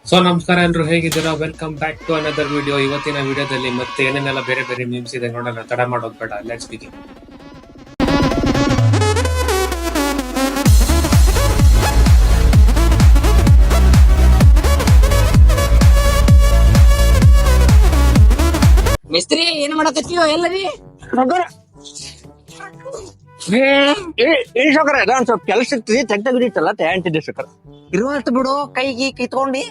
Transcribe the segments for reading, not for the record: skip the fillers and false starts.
So ನಮಸ್ಕಾರ ಎಲ್ರು, ಹೇಗಿದ್ದೀರಾ? Welcome back to another video. ಇವತ್ತಿನ ವಿಡಿಯೋದಲ್ಲಿ ಮತ್ತೆ ಏನೇನೆಲ್ಲ ಬೇರೆ ಬೇರೆ ಮೀಮ್ಸ್ ಇದೆ ನೋಡೋಣ. ತಡ ಮಾಡೋದು ಬೇಡ, ಲೆಟ್ಸ್ ಬಿಗಿನ್. ಮಿಸ್ತ್ರಿ ಏನ್ ಮಾಡಕತ್ತೀವೋ ಎಲ್ಲರಿ ಸೌಕರ ಒಂದ್ ಸ್ವಲ್ಪ ಕೆಲಸ ಇರ್ತೀವಿ, ತೆಗ್ದಿತ್ತಲ್ಲ ಅಂತಿದ್ದೆ ಸೌಕರ. ಇರುವಷ್ಟು ಬಿಡು, ಕೈಗಿ ಕಿತ್ಕೊಂಡಿ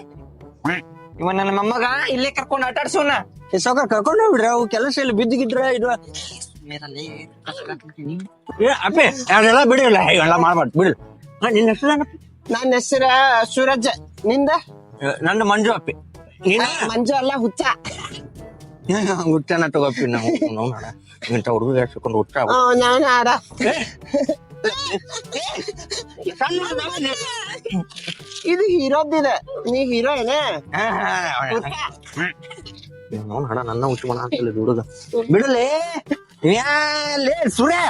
ಇವ ನನ್ನ ಮೊಮ್ಮಗ ಇಲ್ಲೇ ಕರ್ಕೊಂಡು ಆಟಾಡ್ಸೋಣ. ಸೌಕರ ಕರ್ಕೊಂಡು ಬಿಡ್ರಿ, ಅವು ಕೆಲಸ ಇಲ್ಲ ಬಿದ್ದಿಗಿದ್ರ ಇದು ಅಪ್ಪೆ ಅದೆಲ್ಲ ಬಿಡಿಲ್ಲ, ಎಲ್ಲ ಮಾಡ್ಬಾರ್ದು ಬಿಡಿ. ನಿನ್ನ ಹೆಸರು? ನನ್ನ ಹೆಸರ ಸೂರಜ್. ನಿಂದ? ನಂದು ಮಂಜು ಅಪ್ಪಿ. ಮಂಜು ಅಲ್ಲ, ಹುಚ್ಚ. ಹುಟ್ಟನ ತಗೋಪ್ಪಿ. ನಾವು ಇಂಥ ಹುಡುಗ ಹಾಕೊಂಡು ಹುಟ್ಟ ನಾನು ಆಡ. ಇದು ಹೀರೋದಿದೆ, ನೀ ಹೀರೋ ಏನೇ? ಹಣ ನನ್ನ ಹುಟ್ಟು ಮನ ಆಗ್ತಿಲ್ಲ ಹುಡುಗ ಬಿಡಲೇ. ಸುರೇ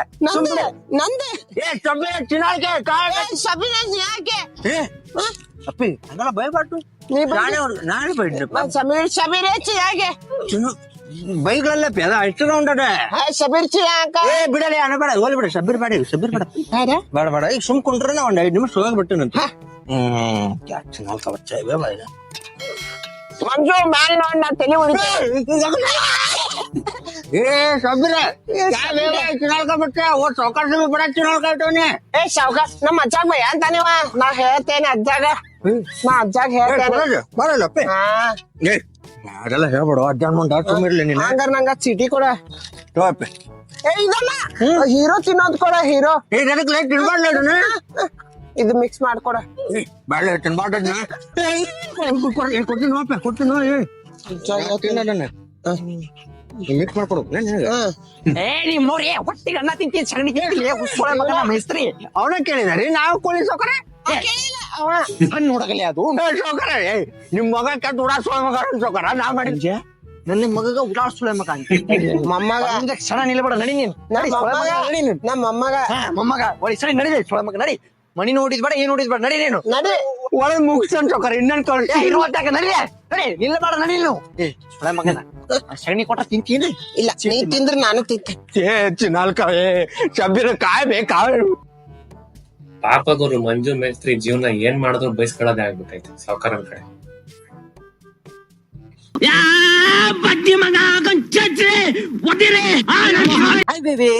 ನಂದೆ ಯಾಕೆ ಅಪ್ಪಿ ಅದೆಲ್ಲ ಭಯಪಟ್ಟು ನಾಳೆ ಬೈಡ್ರಪ್ಪ. ಶಬೀರ್ ಹೆಚ್ಚು ಯಾಕೆ ಬೈಗಳಲ್ಲ ಅದ ಇಷ್ಟ ಉಂಟದೆ ಶಬೀರ್ ಯಾಕ ಬಿಡಲೇ ಅನಬೇಡ, ಹೋಲಿ ಬಿಡ. ಶಬೀರ್ ಬೇಡ, ಶಬೀರ್ ಬೇಡ, ಬೇಡ ಬೇಡ. ಈಗ ಸುಮ್ ಕುಂಡ್ರೆ ಒಂದ್ 5 ನಿಮಿಷ ಹೋಗ್ಬಿಟ್ಟನಂತ. ಮಂಜು ಮ್ಯಾಲ್ ನೋಡ್, ನಾ ತಲೆ ಏ ಶಬೀರ ಚಿನಾಳ್ಕೊಬಿಟ್ಟೆ ಓ ಸೌಕಾಶ ಬಿಡ ಚಿನಾಳ್ಕೊಟ್ಟವನಿ. ಏ ಸಾವ್ಕಾಸ್, ನಮ್ಮ ಅಜ್ಜಾಗ ಭಯ ಅಂತಾನಿವ. ನಾ ಹೇಳ್ತೇನೆ ಅಜ್ಜಾಗ, ನಾ ಅಜ್ಜಾಗ ಹೇಳ್ತೇನೆ. ಬರಲ್ಲಪ್ಪೆ ಅದೆಲ್ಲ ಹೇಳ್ಬೇಡ. ಅಜ್ಜಾನ್ ಮುಂದೆ ಸುಮ್ಮಿರ್ಲಿ ನೀನು. ಹಂಗಾರ ನಂಗ ಚೀಟಿ ಕೊಡ. ತೋಪೆ ಏ ಇದಲ್ಲ, ಹೀರೋ ತಿನ್ನೋದ್ ಕೊಡ. ಹೀರೋ ಇದಕ್ಕೆ ಲೈಟ್ ಇಡ್ಬಾರ್ದು. ಇದು ಮಿಕ್ಸ್ ಮಾಡ್ಕೊಡ. ಬಾಳೆ ತಿನ್ಬಾರ್ದ. ಕೊಡ್ತೀನಿ ನೋಪೆ, ಕೊಡ್ತೀನಿ ಮಿಕ್ಸ್ ಮಾಡ್ಕೊಡು. ಏ ನಿಮ್ಮವ್ರೆ ಹೊಟ್ಟಿಗೆ ಅನ್ನ ತಿಂತೀನಿ ಸಗಣಿ ಕೇಳಿ ಮಗನ ಮೇಸ್ತ್ರಿ. ಅವನ ಕೇಳಿದಾರೆ, ನಾವು ಕೋಳಿ ಸೌಕರ ನೋಡಗಲಿ ಅದು ಸೌಕರ. ನಿಮ್ ಮಗ ಕೆಟ್ಟ ಉಡಾಸುವ ಮಗ ಸೌಕರ. ನಾ ಮಾಡಿದ್ದೆ ನನ್ನ ಮಗಗ ಉಡಾಸುವ ಮಗ ಮೊಮ್ಮಗ. ಕ್ಷಣ ನಿಲ್ಬೇಡ, ನಡಿ ನೀನು. ನಡಿ ನಮ್ಮ ಮೊಮ್ಮಗ. ಮೊಮ್ಮಗ ಒಳಿ ಸರಿ ನಡಿ. ಸೊಳ ಮಗ ನಡಿ. ಮಣಿ ನೋಡಿದ್ ಬೇಡ, ಏನ್ ನೋಡಿದ್ ಬೇಡ, ನಡಿ ನೀನು. ನಡಿ ಒಳಗ್ ಮುಗಿಸನ್ ಸೌಕರ. ಇನ್ನೊಂದ್ ಕಳ್ಸಿ ಇರುವಂತಾಗ ನಡಿ. ನಡಿ ನಿಲ್ಲಬೇಡ, ನಡಿ ನೀನು. ಸೊಳ ಮಗನ ಸಗಣಿ ಕೊಟ್ಟ ತಿಂತೀನಿ. ಇಲ್ಲ, ನೀ ತಿಂದ್ರೆ ನಾನು ತಿಂತೆ. ಚಿನಾಲ್ಕ ಶಬೀರ ಕಾಯ್ ಪಾಪ ಗುರು ಮಂಜು ಮೇಸ್ತ್ರಿ ಜೀವನ ಏನ್ ಮಾಡಿದ್ರು ಬಯಸ್ಕೊಳ್ಳೋದೇ ಆಗ್ಬಿಟ್ಟೈತೆ ಸಾವ್ಕಾರನ್ ಕಡೆ. Hi baby.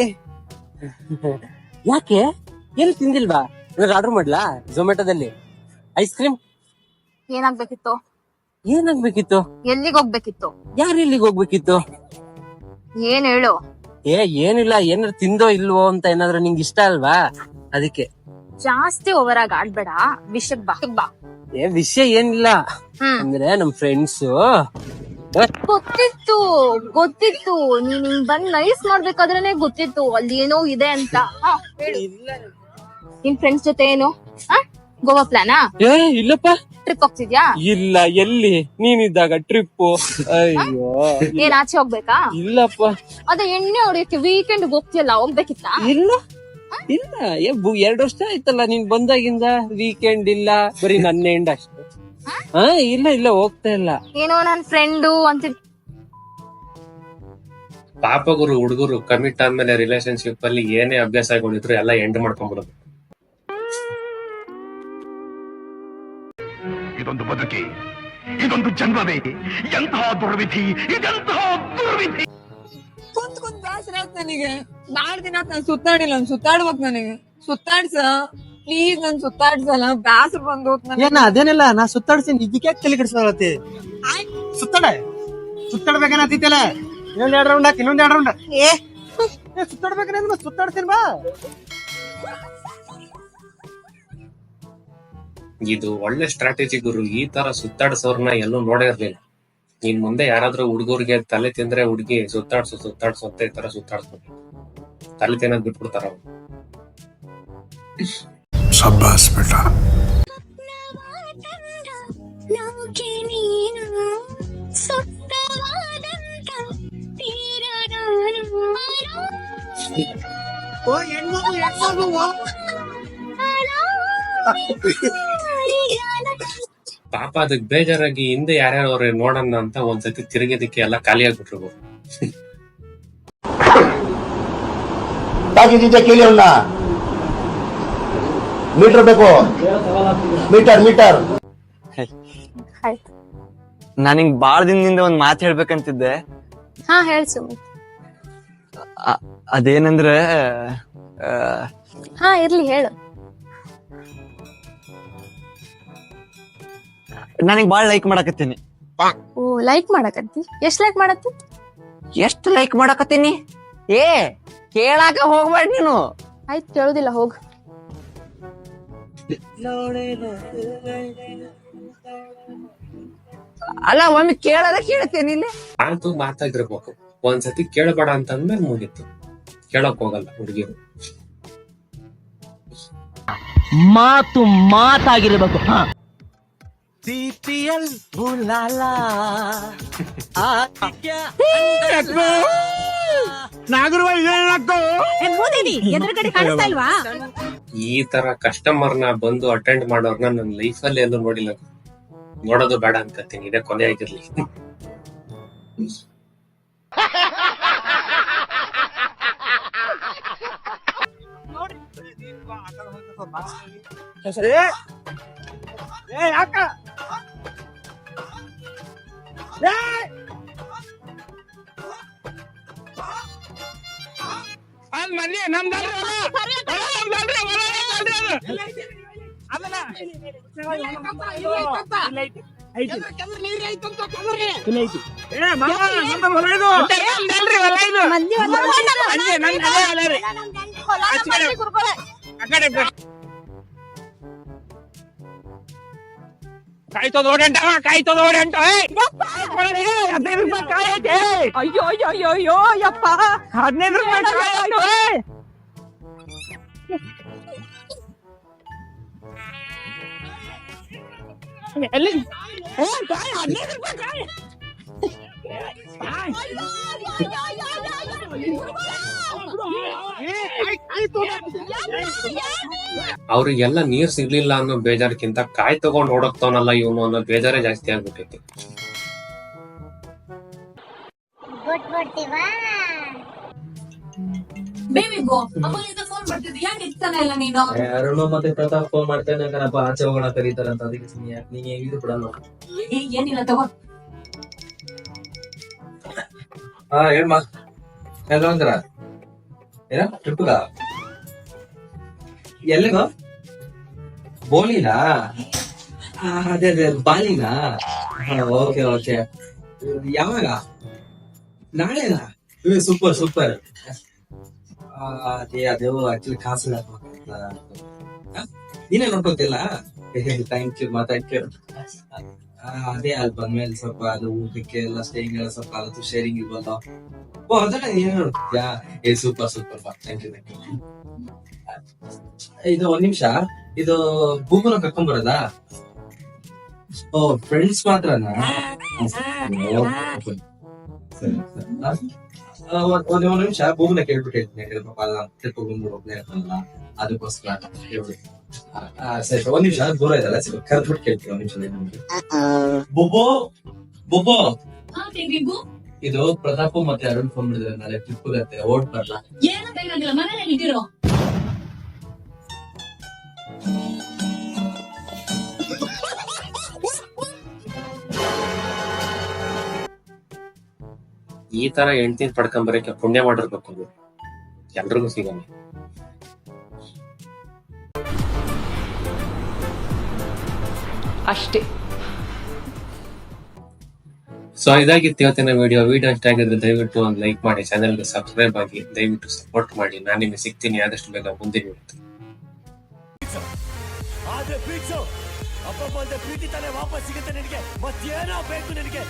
ಯಾಕೆ ಏನು ತಿಂದಿಲ್ವಾ? ಇವಾಗ ಆರ್ಡರ್ ಮಾಡ್ಲಾ ಝೊಮ್ಯಾಟೋದಲ್ಲಿ ಐಸ್ ಕ್ರೀಮ್? ಏನಾಗ್ಬೇಕಿತ್ತು? ಏನಾಗ್ಬೇಕಿತ್ತು? ಎಲ್ಲಿಗೆ ಹೋಗ್ಬೇಕಿತ್ತು? ಯಾರು ಎಲ್ಲಿಗೆ ಹೋಗ್ಬೇಕಿತ್ತು? ಏನ್ ಹೇಳು. ಏನಿಲ್ಲ, ಏನಾದ್ರು ತಿಂದೋ ಇಲ್ವೋ ಅಂತ ಏನಾದ್ರು ನಿಂಗೆ ಇಷ್ಟ ಅಲ್ವಾ, ಅದಕ್ಕೆ. ಜಾಸ್ತಿ ಓವರ್ ಆಗಿ ಆಡ್ಬೇಡ, ವಿಷಕ್ ಬಾ. ವಿಷಯ ಏನಿಲ್ಲ, ಅಂದ್ರೆ ನಮ್ ಫ್ರೆಂಡ್ಸ್. ಗೊತ್ತಿತ್ತು ನೀನ್ ಹಿಂಗ್ ಬಂದ್ ನೈಸ್ ಮಾಡ್ಬೇಕಾದ್ರೇನೆ ಗೊತ್ತಿತ್ತು ಅಲ್ಲಿ ಏನೋ ಇದೆ ಅಂತ. ನಿನ್ ಫ್ರೆಂಡ್ಸ್ ಜೊತೆ ಏನು ಗೋವಾ ಪ್ಲಾನಾ? ಇಲ್ಲಪ್ಪ. ಟ್ರಿಪ್ ಹೋಗ್ತಿದ್ಯಾ? ಇಲ್ಲ, ಎಲ್ಲಿ ನೀನಿದ್ದಾಗ ಟ್ರಿಪ್? ಅಯ್ಯೋ, ಏನ್ ಆಚೆ ಹೋಗ್ಬೇಕಾ? ಇಲ್ಲಪ್ಪ. ಅದೇ ಎಣ್ಣೆ ಹೊಡಿಯಕ್ಕೆ ವೀಕೆಂಡ್ ಹೋಗ್ತಿಯಲ್ಲ, ಹೋಗ್ಬೇಕಿತ್ತ? ಇಲ್ಲ ಇಲ್ಲ, 2 ವರ್ಷ ಆಯ್ತಲ್ಲ ನೀನ್ ಬಂದಾಗಿಂದ ವೀಕೆಂಡ್ ಇಲ್ಲ, ಬರೀ ನನ್ನ ಎಂಡ್ ಅಷ್ಟೇ. ಇಲ್ಲ ಹೋಗ್ತಾ ಇಲ್ಲ. ಏನೋ ನನ್ ಫ್ರೆಂಡು ಅಂತ. ಪಾಪ ಗುರು ಹುಡುಗರು ಕಮಿಟ್ ಆದ್ಮೇಲೆ ರಿಲೇಶನ್ಶಿಪ್ ಅಲ್ಲಿ ಏನೇ ಅಭ್ಯಾಸಗಳಿದ್ರು ಎಲ್ಲ ಎಂಡ್ ಮಾಡ್ಕೊಂಡ್ಬಿಡೋದು. ಇದೊಂದು ಬದುಕಿ, ಇದೊಂದು ಜನ್ಮವೇ, ಎಂತಹ ದುರ್ವಿಧಿ, ಇದೆಂತಹ ದುರ್ವಿಧಿ. ಕುಂತ್ ಬೇಸರ ಆಯ್ತು ನನಗೆ. 4 ದಿನ ನಾನು ಸುತ್ತಾಡಿಲ್ಲ, ಸುತ್ತಾಡ್ಬೇಕು ನನಗೆ. ಸುತ್ತಾಡ್ಸ ಪ್ಲೀಸ್, ನನ್ ಸುತ್ತಾಡ್ಸಲ್ಲ, ಬೇಸರ ಬಂದು. ಅದೇನಿಲ್ಲ, ನಾ ಸುತ್ತಾಡ್ತೀನಿ, ಇದಕ್ಕೆ ತಲೆ ಕೆಡಿಸ್ಕೊಳತಿ. ಸುತ್ತಾಡ್ಬೇಕನ್ನತ್ತಿತ್ತಲ್ಲ, ಇನ್ನೊಂದ್ 2 ರೌಂಡ್ ಹಾಕಿ, ಇನ್ನೊಂದ್ 2 ರೌಂಡ್. ಸುತ್ತಾಡ್ಬೇಕನ್ನ ಸುತ್ತಾಡ್ತೀನಿ ಬಾ. ಇದು ಒಳ್ಳೆ ಸ್ಟ್ರಾಟಜಿ ಗುರು. ಈ ತರ ಸುತ್ತಾಡ್ಸೋರ್ನ ಎಲ್ಲೂ ನೋಡೇ ಇರ್ಲಿಲ್ಲ. ಇನ್ ಮುಂದೆ ಯಾರಾದ್ರೂ ಹುಡುಗರಿಗೆ ತಲೆ ತಿಂದ್ರೆ ಹುಡುಗಿ ಸುತ್ತಾಡ್ಸು ಅಂತ ಈ ತರ ಸುತ್ತಾಡ್ಸ್ಬೇಕು. ತಲೆ ತಿನ್ನೋದ್ ಬಿಟ್ಬಿಡ್ತಾರ ಅವ್ರು. ಶಬ್ಬಾಸ್ ಬೇಟಾ. ಪಾಪ ಅದಕ್ ಬೇಜಾರಾಗಿ ಹಿಂದೆ ಯಾರ್ಯಾರು ಅವ್ರೆ ನೋಡೋಣ ಅಂತ ಒಂದ್ಸತಿ ತಿರುಗಿದಕ್ಕೆ ಎಲ್ಲ ಖಾಲಿ ಆಗ್ಬಿಟ್ರು. ಮೀಟರ್ ಬೇಕು, ಮೀಟರ್. ಆಯ್ತು. ನಾನ್ ಹಿಂಗ್ ಬಾಳ ದಿನದಿಂದ ಒಂದ್ ಮಾತ್ ಹೇಳ್ಬೇಕಂತಿದ್ದೆ. ಹಾ ಹೇಳ್ ಸುಮಿತ್. ಅದೇನಂದ್ರೆ ಹಾ ಇರ್ಲಿ ಹೇಳು. ನನಗ್ ಬಾಳ ಲೈಕ್ ಮಾಡಕತ್ತೀನಿ. ಓ ಲೈಕ್ ಮಾಡಕತ್ತಿ? ಎಷ್ಟ್ ಲೈಕ್ ಮಾಡತ್ತಿ? ಎಷ್ಟು ಲೈಕ್ ಮಾಡಕತ್ತೀನಿ? ಕೇಳಾಕ ಹೋಗ್ಬೇಡ ನೀನು. ಆಯ್ತು ಕೇಳುದಿಲ್ಲ ಹೋಗ್. ಅಲ್ಲ ಒಮ್ಮೆ ಕೇಳಾರ ಕೇಳ್ತೇನೆ ಇಲ್ಲಿ. ಅಂತೂ ಮಾತಾಗಿರ್ಬೇಕು. ಒಂದ್ಸತಿ ಕೇಳಬೇಡ ಅಂತಂದ್ಮೇಲೆ ಮುಗಿತ್ತು. ಕೇಳಕ್ ಹೋಗಲ್ಲ ಹುಡುಗಿರು. ಮಾತು ಮಾತಾಗಿರ್ಬೇಕು. ಈ ತರ ಕಸ್ಟಮರ್ನ ಬಂದು ಅಟೆಂಡ್ ಮಾಡೋರ್ನ ನನ್ನ ಲೈಫಲ್ಲಿ ಎಲ್ಲೂ ನೋಡಿಲ್ಲ. ನೋಡೋದು ಬೇಡ ಅನ್ಕತ್ತೀನಿ. ಇದೇ ಕೊನೆ ಆಗಿರ್ಲಿ. ಕಾಯ್ತದ ಓಡಂಟ ಅಯ್ಯೋ ಯಪ್ಪ 15 ರೂಪಾಯಿ. ಎಲ್ಲಿ ಅವ್ರಿಗೆಲ್ಲ ನೀರ್ ಸಿಗ್ಲಿಲ್ಲ ಅನ್ನೋ ಬೇಜಾರಕ್ಕಿಂತ ಕಾಯಿ ತಗೊಂಡ್ ಓಡೋಗ್ತಾವನಲ್ಲ ಇವನು ಅನ್ನೋ ಬೇಜಾರೇ ಜಾಸ್ತಿ ಆಗ್ಬಿಟ್ಟೈತಿ. ಅರುಣ ಮತ್ತೆ ಪ್ರತಾಪ್ ಫೋನ್ ಮಾಡ್ತೇನೆ ಕಣಪ್ಪ, ಆಚೆ ಹೋಗೋಣ ಕರೀತಾರಂತ. ಅದಕ್ಕೆ ನೀನ್ ಹೇಗಿದ್ರು ಬಿಡಲ್ಲ. ಏನಿಲ್ಲ ತಗೋ. ಹಾ ಹೇಳ್ಮ, ಎಲ್ಲ ಅಂದ್ರ ಏನ ಟ್ರಿಪ್ಗ ಎಲ್ಲಿಗೋ? ಬೋಲಿನಾ? ಅದೇ ಬಾಲಿನಾ? Okay okay. ಯಾವಾಗ? ನಾಳೆನಾ? ಸೂಪರ್. ಅದೇ ಆಕ್ಚುಲಿ ಕಾಸು ನೀನೇ ನೋಡ್ಕೊತಿಲ್ಲ. Thank you. ಅದೇ ಅಲ್ಲಿ ಬಂದ್ಮೇಲೆ ಸ್ವಲ್ಪ ಅದು ಊಟಕ್ಕೆ ಎಲ್ಲ ಸ್ಟೇಯಿಂಗ್ ಎಲ್ಲ ಸ್ವಲ್ಪ ಅದು ಶೇರಿಂಗ್ ಇಲ್ವಲ್ಲ. ಓ ಅದನ್ನ ಏನ್ ನೋಡ್ತಿದ್ಯಾ? Super thank you. ಇದು ಒಂದ್ ನಿಮಿಷ, ಇದು ಬೂಬುನ ಕರ್ಕೊಂಡ್ ಬರೋದಾ? ಓ ಫ್ರೆಂಡ್ಸ್ ಮಾತ್ರನಾ? ಒಂದ್ ನಿಮಿಷ ಬೂಬುನ ಕೇಳ್ಬಿಟ್ಟು ಹೇಳ್ತೀನಿ. ಪಾಪ ಟ್ರಿಪ್ ಬಂದು ಒಬ್ಬನೇ ಇರ್ತಾನಲ್ಲ, ಅದಕ್ಕೋಸ್ಕರ ಹೇಳ್ಬಿಡಿ. ಸರಿ ಒಂದ್ ನಿಮಿಷ, ದೂರ ಇದಲ್ಲ, ಕರ್ದ್ಬಿಟ್ಟು ಕೇಳ್ತೀನಿ. ಒಂದ್ ನಿಮಿಷ. ಬುಬ್ಬು ಇದು ಪ್ರತಾಪ್ ಮತ್ತೆ ಅರುಣ್ ಫೋನ್ ಮಾಡಿದ್ರೆ ನಾಳೆ ಟ್ರಿಪ್ ಗತ್ತೆ ಓಟ್ ಬರ್ಲಾ? ಈ ತರ ಹೆಂಡ್ತಿನ ಪಡ್ಕೊಂಬರಕ್ಕೆ ಪುಣ್ಯ ಮಾಡಿರ್ಬೇಕು. ಅದು ಎಲ್ರಿಗೂ ಸಿಗಲ್ಲ. ಅಷ್ಟೇ. ಸೊ ಇದಾಗಿತ್ತು ಇವತ್ತಿನ ವಿಡಿಯೋ ಇಷ್ಟ ಆಗಿದ್ರೆ ದಯವಿಟ್ಟು ಒಂದು ಲೈಕ್ ಮಾಡಿ, ಚಾನೆಲ್ಗೆ ಸಬ್ಸ್ಕ್ರೈಬ್ ಆಗಿ, ದಯವಿಟ್ಟು ಸಪೋರ್ಟ್ ಮಾಡಿ. ನಾನು ನಿಮಗೆ ಸಿಗ್ತೀನಿ ಆದಷ್ಟು ಬೇಗ ಮುಂದಿನ ವಿಡಿಯೋ. ಆದ್ರೆ ಪ್ರೀತಿ ತಾನೇ ವಾಪಸ್ ಸಿಗುತ್ತೆ ನಿನಗೆ. ಮತ್ತೇನೋ ಬೇಕು ನಿನಗೆ?